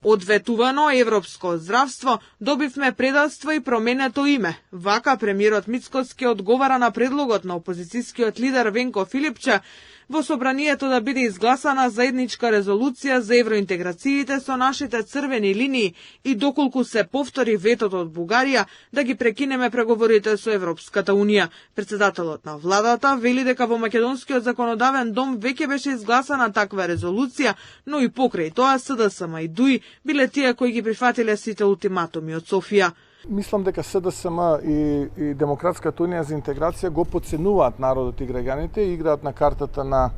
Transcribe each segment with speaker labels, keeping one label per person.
Speaker 1: Одветувано европско здравство, добивме предавство и променето име. Вака премиерот Мицкоски одговара на предлогот на опозицијскиот лидер Венко Филипче во собранието да биде изгласана заедничка резолуција за евроинтеграциите со нашите црвени линии и доколку се повтори ветото од Бугарија да ги прекинеме преговорите со Европската Унија. Председателот на владата вели дека во македонскиот законодавен дом веќе беше изгласана таква резолуција, но и покрај тоа СДСМ и ДУИ биле тие кои ги прифатиле сите ултиматуми од Софија.
Speaker 2: Мислам дека СДСМ и Демократската унија за интеграција го подценуваат народот и граѓаните и играат на картата на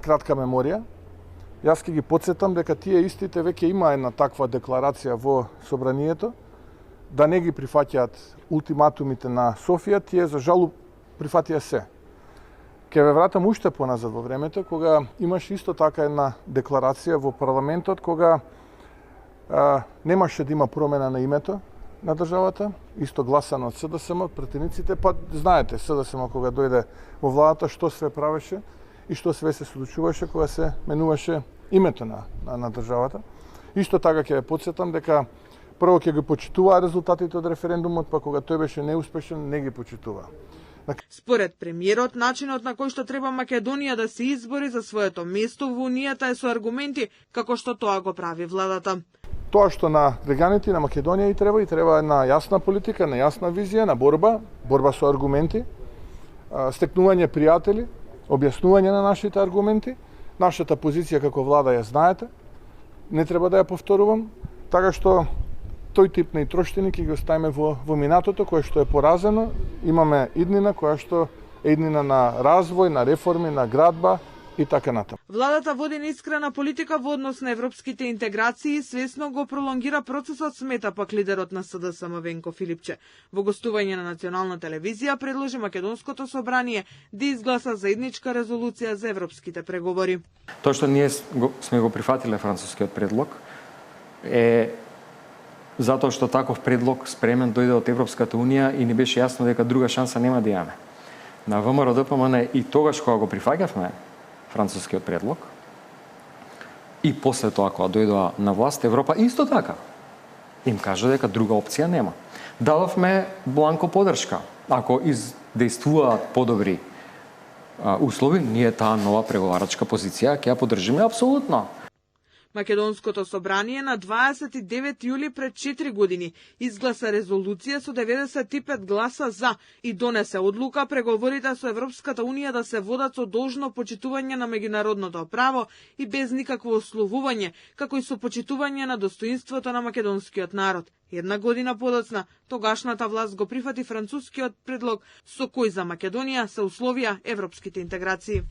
Speaker 2: кратка меморија. Јас ќе ги подсетам дека тие истите веќе има една таква декларација во собранието, да не ги прифаќаат ултиматумите на Софија, тие за жал прифатија се. Ке ве вратам уште поназад во времето, кога имаше исто така една декларација во парламентот, кога немаше да има промена на името на државата, исто гласано од СДСМ, пратениците, па знаете, СДСМ кога дојде во владата, што све правеше и што све се случуваше кога се менуваше името на државата. Исто така ќе ве подсетам дека прво ќе ги почитуваа резултатите од референдумот, па кога тој беше неуспешен, не ги почитуваа.
Speaker 1: Според премиерот, начинот на кој што треба Македонија да се избори за своето место во Унијата е со аргументи, како што тоа го прави владата.
Speaker 2: Тоа што на граѓаните на Македонија и треба една јасна политика, една јасна визија, на борба со аргументи, стекнување пријатели, објаснување на нашите аргументи, нашата позиција како влада ја знаете, не треба да ја повторувам, така што тој тип на итроштини ќе ги оставиме во минатото, кое што е поразено. Имаме иднина која што е иднина на развој, на реформи, на градба и така натаму.
Speaker 1: Владата води неискрена политика во однос на европските интеграции и свесно го пролонгира процесот, смета пак лидерот на СДСМ Венко Филипче. Во гостување на национална телевизија предложи Македонското собрание да изгласа заедничка резолуција за европските преговори.
Speaker 3: Тоа што ние сме го прифатиле францускиот предлог е затоа што таков предлог спремен дојде од Европската Унија и ни беше јасно дека друга шанса нема да имаме. На ВМРО ДПМН и тогаш кога го прифаќавме францускиот предлог и после тоа кога дојдоа на власт, Европа исто така им кажа дека друга опција нема. Дававме бланко поддршка. Ако издействуваат подобри услови, ние таа нова преговарачка позиција ќе ја поддржиме апсолутно.
Speaker 1: Македонското собрание на 29 јули пред 4 години изгласа резолуција со 95 гласа за и донесе одлука преговорите со Европската Унија да се водат со должно почитување на меѓународното право и без никакво условување, како и со почитување на достоинството на македонскиот народ. Една година подоцна, тогашната власт го прифати францускиот предлог со кој за Македонија се условија европските интеграции.